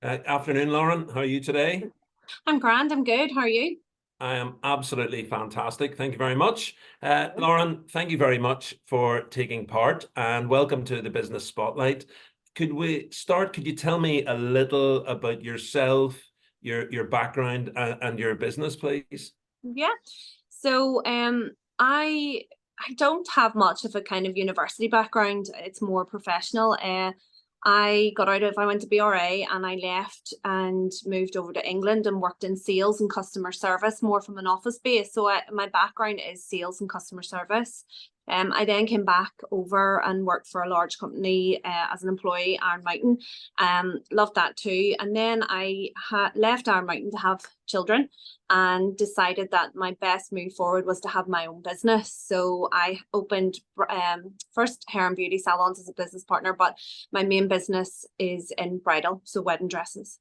Afternoon, Lauren. How are you today? I'm grand. I'm good. How are you? I am absolutely fantastic. Thank you very much. Lauren, thank you very much for taking part and welcome to the Business Spotlight. Could we start? Could you tell me a little about yourself, your background and your business, please? Yeah. So, I don't have much of a kind of university background. It's more professional. I went to BRA and I left and moved over to England and worked in sales and customer service more from an office base. So my background is sales and customer service. I then came back over and worked for a large company as an employee, Iron Mountain. Loved that too. And then I left Iron Mountain to have children and decided that my best move forward was to have my own business. So I opened first hair and beauty salons as a business partner, but my main business is in bridal, so wedding dresses.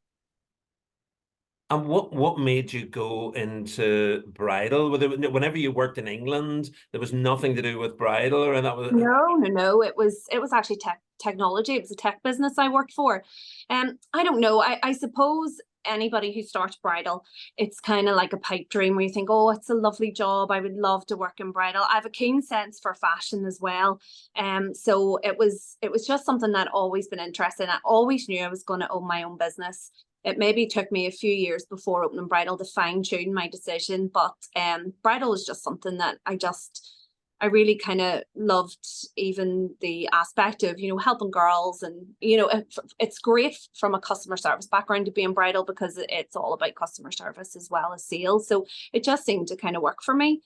And what made you go into bridal? Whenever you worked in England, there was nothing to do with bridal, or that was. No, no, no. It was actually technology. It was a tech business I worked for. I don't know. I suppose anybody who starts bridal, it's kind of like a pipe dream where you think, oh, it's a lovely job. I would love to work in bridal. I have a keen sense for fashion as well. So it was just something that I'd always been interested in. I always knew I was going to own my own business. It maybe took me a few years before opening bridal to fine tune my decision, but bridal is just something that I really kind of loved, even the aspect of, helping girls. And, it's great from a customer service background to be in bridal because it's all about customer service as well as sales. So it just seemed to kind of work for me.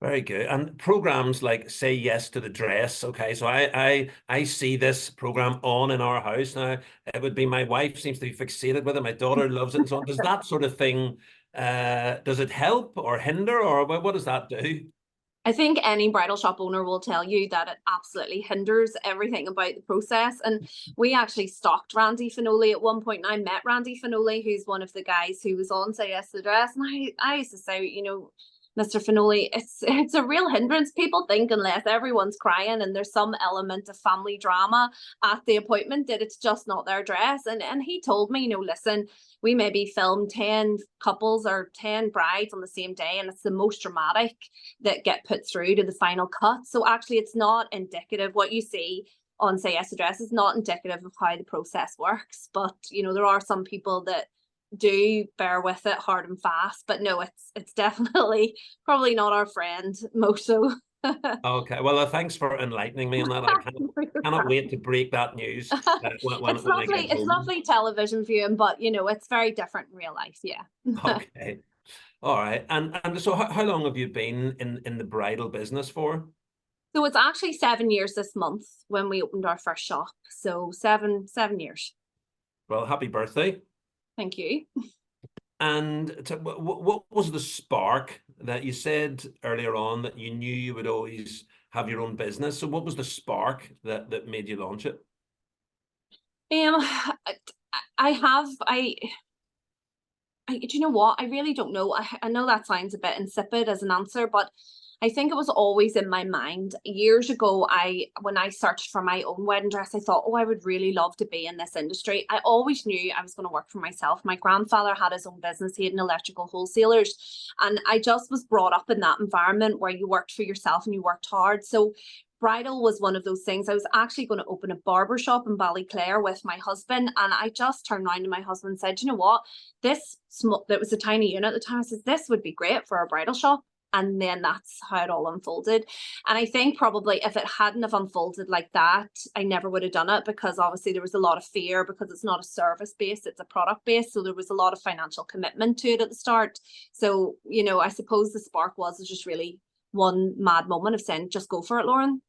Very good. And programs like Say Yes to the Dress. Okay, so I see this program on in our house now. It would be my wife seems to be fixated with it. My daughter loves it and so on. Does that sort of thing, does it help or hinder, or what does that do? I think any bridal shop owner will tell you that it absolutely hinders everything about the process. And we actually stalked Randy Finoli at one point. And I met Randy Finoli, who's one of the guys who was on Say Yes to the Dress. And I used to say, Mr. Finoli, it's a real hindrance. People think unless everyone's crying and there's some element of family drama at the appointment, that it's just not their dress. And he told me, listen, we maybe film 10 couples or 10 brides on the same day, and it's the most dramatic that get put through to the final cut. So actually, it's not indicative. What you see on Say Yes to Dress is not indicative of how the process works. But there are some people that do bear with it hard and fast. But no, it's definitely probably not our friend Moso. Okay, well, thanks for enlightening me on that. I cannot wait to break that news It's when I get lovely. It's home. lovely television viewing, but it's very different in real life. Yeah. Okay, all right. And so, how long have you been in the bridal business for? So it's actually 7 years this month when we opened our first shop. So seven years. Well, happy birthday. Thank you. And what was the spark that you said earlier on that you knew you would always have your own business? So what was the spark that made you launch it? I have do you know what? I really don't know. I know that sounds a bit insipid as an answer, but I think it was always in my mind. Years ago, when I searched for my own wedding dress, I thought, oh, I would really love to be in this industry. I always knew I was going to work for myself. My grandfather had his own business. He had an electrical wholesalers. And I just was brought up in that environment where you worked for yourself and you worked hard. So bridal was one of those things. I was actually going to open a barber shop in Ballyclare with my husband. And I just turned around to my husband and said, you know what? That was a tiny unit at the time. I said, this would be great for a bridal shop. And then that's how it all unfolded. And I think probably if it hadn't have unfolded like that, I never would have done it, because obviously there was a lot of fear, because it's not a service based, it's a product based. So there was a lot of financial commitment to it at the start. So, I suppose the spark was just really one mad moment of saying, just go for it, Lauren.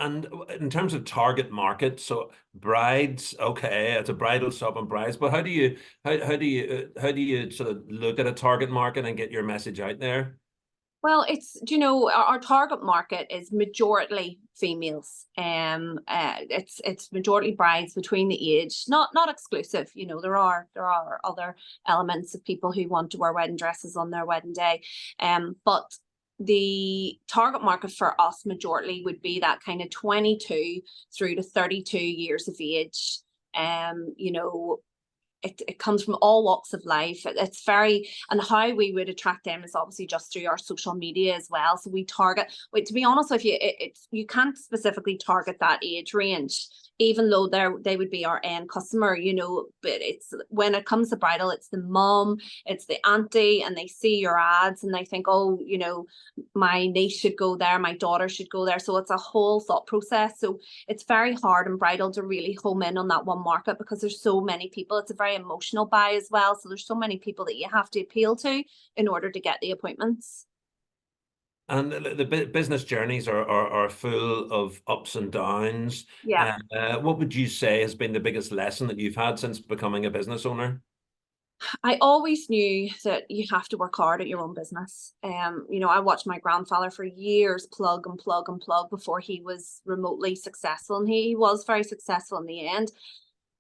And in terms of target market, so brides, okay, it's a bridal shop and brides, but how do you sort of look at a target market and get your message out there? Well, our target market is majority females. It's majority brides between the age, not exclusive. There are other elements of people who want to wear wedding dresses on their wedding day. But the target market for us majority would be that kind of 22 through to 32 years of age. You know, it comes from all walks of life. It's very, and how we would attract them is obviously just through our social media as well. So we target, wait, to be honest with you, you can't specifically target that age range, even though they would be our end customer, you know. But it's, when it comes to bridal, it's the mom, it's the auntie, and they see your ads and they think, oh, you know, my niece should go there, my daughter should go there. So it's a whole thought process. So it's very hard in bridal to really home in on that one market, because there's so many people. It's a very emotional buy as well. So there's so many people that you have to appeal to in order to get the appointments. And the business journeys are full of ups and downs. Yeah. What would you say has been the biggest lesson that you've had since becoming a business owner? I always knew that you have to work hard at your own business. You know, I watched my grandfather for years plug and plug and plug before he was remotely successful, and he was very successful in the end.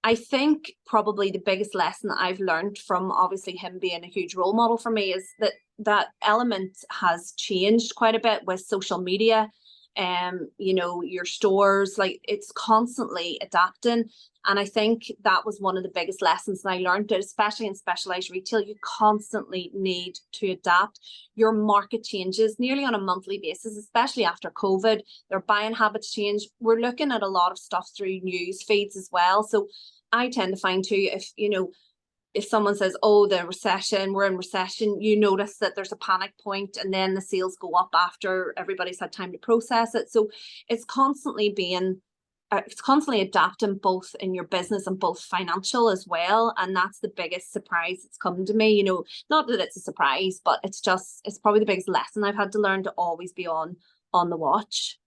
I think probably the biggest lesson that I've learned from obviously him being a huge role model for me is that that element has changed quite a bit with social media. You know, your stores, like, it's constantly adapting. And I think that was one of the biggest lessons that I learned, that especially in specialized retail, you constantly need to adapt. Your market changes nearly on a monthly basis, especially after COVID. Their buying habits change. We're looking at a lot of stuff through news feeds as well. So I tend to find too, if, you know, if someone says, oh, the recession, we're in recession, you notice that there's a panic point, and then the sales go up after everybody's had time to process it. So it's constantly it's constantly adapting, both in your business and both financial as well. And that's the biggest surprise that's come to me. You know, not that it's a surprise, but it's probably the biggest lesson I've had to learn, to always be on the watch.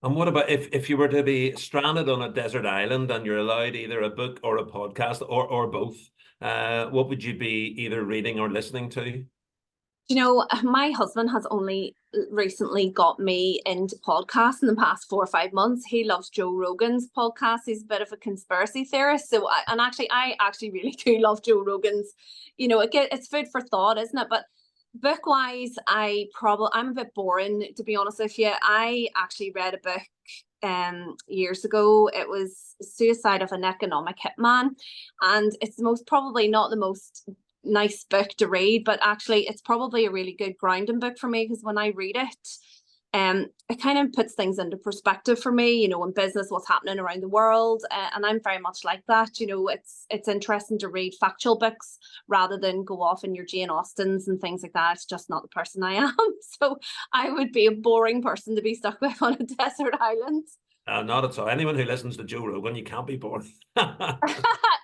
And what about if you were to be stranded on a desert island and you're allowed either a book or a podcast or both, what would you be either reading or listening to? You know, my husband has only recently got me into podcasts in the past 4 or 5 months. He loves Joe Rogan's podcast. He's a bit of a conspiracy theorist. So, I actually really do love Joe Rogan's. You know, it's food for thought, isn't it? But book wise, I'm a bit boring, to be honest with you. I actually read a book years ago. It was Suicide of an Economic Hitman, and it's probably not the most nice book to read, but actually it's probably a really good grounding book for me, because when I read it, it kind of puts things into perspective for me, you know, in business, what's happening around the world. And I'm very much like that. You know, it's interesting to read factual books rather than go off in your Jane Austens and things like that. It's just not the person I am. So I would be a boring person to be stuck with on a desert island. Not at all. Anyone who listens to Joe Rogan, you can't be bored.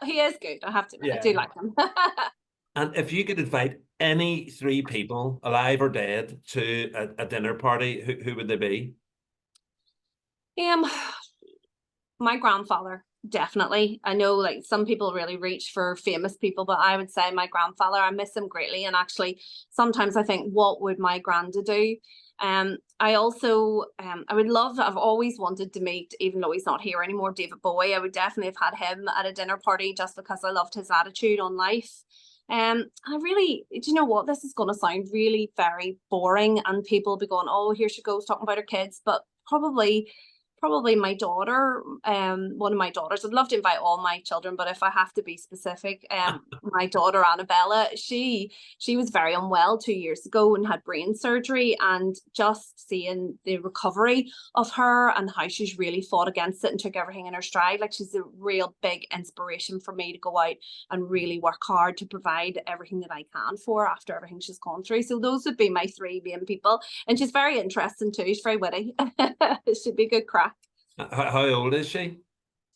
He is good, I have to admit. I do Yeah. like him. And if you could invite any three people, alive or dead, to a dinner party, who would they be? Um, my grandfather, definitely. I know, like, some people really reach for famous people, but I would say my grandfather. I miss him greatly, and actually sometimes I think, what would my granda do? I also I would love, I've always wanted to meet, even though he's not here anymore, David Bowie. I would definitely have had him at a dinner party, just because I loved his attitude on life. I really, do you know what? This is going to sound really very boring, and people will be going, "Oh, here she goes talking about her kids," but probably my daughter, one of my daughters. I'd love to invite all my children, but if I have to be specific, my daughter Annabella, she was very unwell 2 years ago and had brain surgery, and just seeing the recovery of her and how she's really fought against it and took everything in her stride, like, she's a real big inspiration for me to go out and really work hard to provide everything that I can for her after everything she's gone through. So those would be my three main people. And she's very interesting too. She's very witty. It should be good crack. How old is she?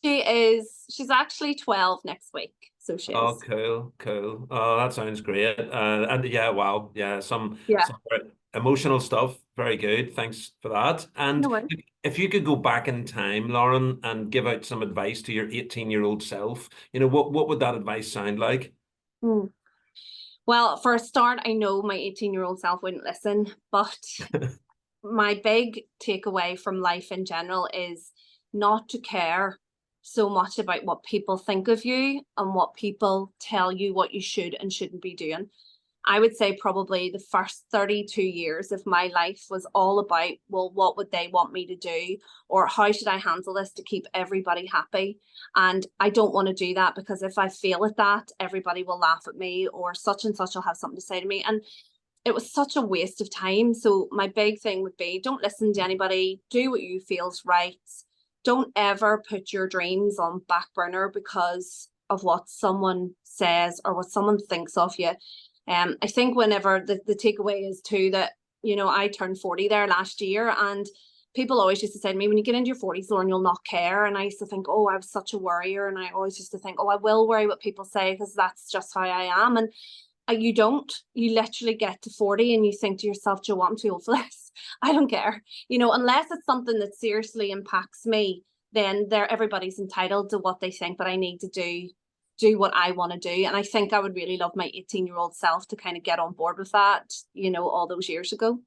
She's actually 12 next week. So she Oh, is. cool, cool. Oh, that sounds great. And yeah, wow, yeah, Yeah. some very emotional stuff. Very good. Thanks for that. No And worries. if you could go back in time, Lauren, and give out some advice to your 18-year-old self, you know, what would that advice sound like? Hmm. Well, for a start, I know my 18-year-old self wouldn't listen, but my big takeaway from life in general is not to care so much about what people think of you and what people tell you what you should and shouldn't be doing. I would say probably the first 32 years of my life was all about, well, what would they want me to do? Or how should I handle this to keep everybody happy? And I don't want to do that, because if I fail at that, everybody will laugh at me, or such and such will have something to say to me. And it was such a waste of time. So my big thing would be, don't listen to anybody, do what you feel's right. Don't ever put your dreams on back burner because of what someone says or what someone thinks of you. I think whenever the takeaway is too that, you know, I turned 40 there last year, and people always used to say to me, when you get into your 40s, Lauren, you'll not care. And I used to think, oh, I was such a worrier. And I always used to think, oh, I will worry what people say, because that's just how I am. And you don't. You literally get to 40 and you think to yourself, Joe, I'm too old for this. I don't care. You know, unless it's something that seriously impacts me, then everybody's entitled to what they think, but I need to do what I want to do. And I think I would really love my 18-year-old self to kind of get on board with that, you know, all those years ago.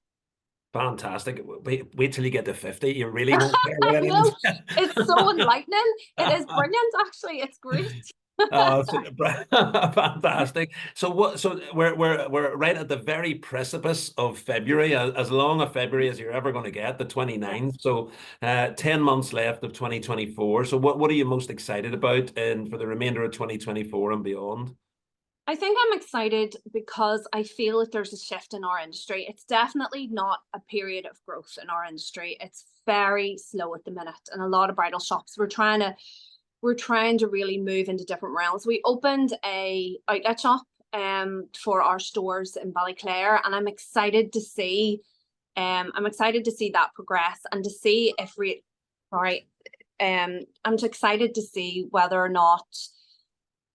Fantastic. Wait till you get to 50. You really won't care what I anyone know, says. it's so enlightening. It is brilliant, actually. It's great. Oh, fantastic. So what, so we're right at the very precipice of February, as long a February as you're ever going to get, the 29th. So 10 months left of 2024. So what are you most excited about for the remainder of 2024 and beyond? I think I'm excited because I feel that there's a shift in our industry. It's definitely not a period of growth in our industry. It's very slow at the minute. And a lot of bridal shops, we're trying to really move into different realms. We opened a outlet shop for our stores in Ballyclare, and I'm excited to see that progress, and to see if I'm excited to see whether or not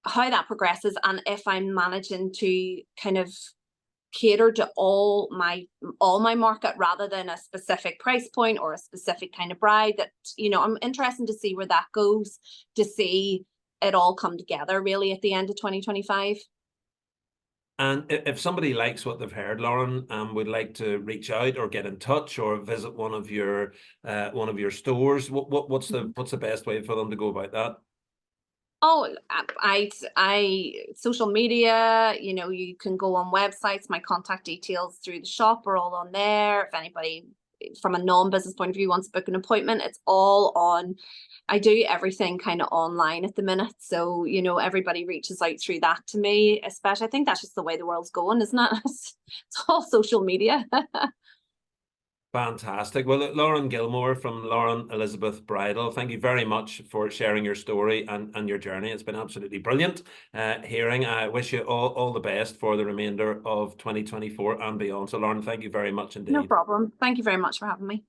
how that progresses, and if I'm managing to kind of cater to all my market rather than a specific price point or a specific kind of bride. That, you know, I'm interested to see where that goes, to see it all come together really at the end of 2025. And if somebody likes what they've heard, Lauren, would like to reach out or get in touch or visit one of your stores, what's the best way for them to go about that? Oh, I social media, you know, you can go on websites. My contact details through the shop are all on there. If anybody from a non-business point of view wants to book an appointment, it's all on. I do everything kind of online at the minute. So, you know, everybody reaches out through that to me, especially. I think that's just the way the world's going, isn't it? It's all social media. Fantastic. Well, Lauren Gilmour from Lauren Elizabeth Bridal, thank you very much for sharing your story and your journey. It's been absolutely brilliant hearing. I wish you all the best for the remainder of 2024 and beyond. So, Lauren, thank you very much No indeed. problem. Thank you very much for having me.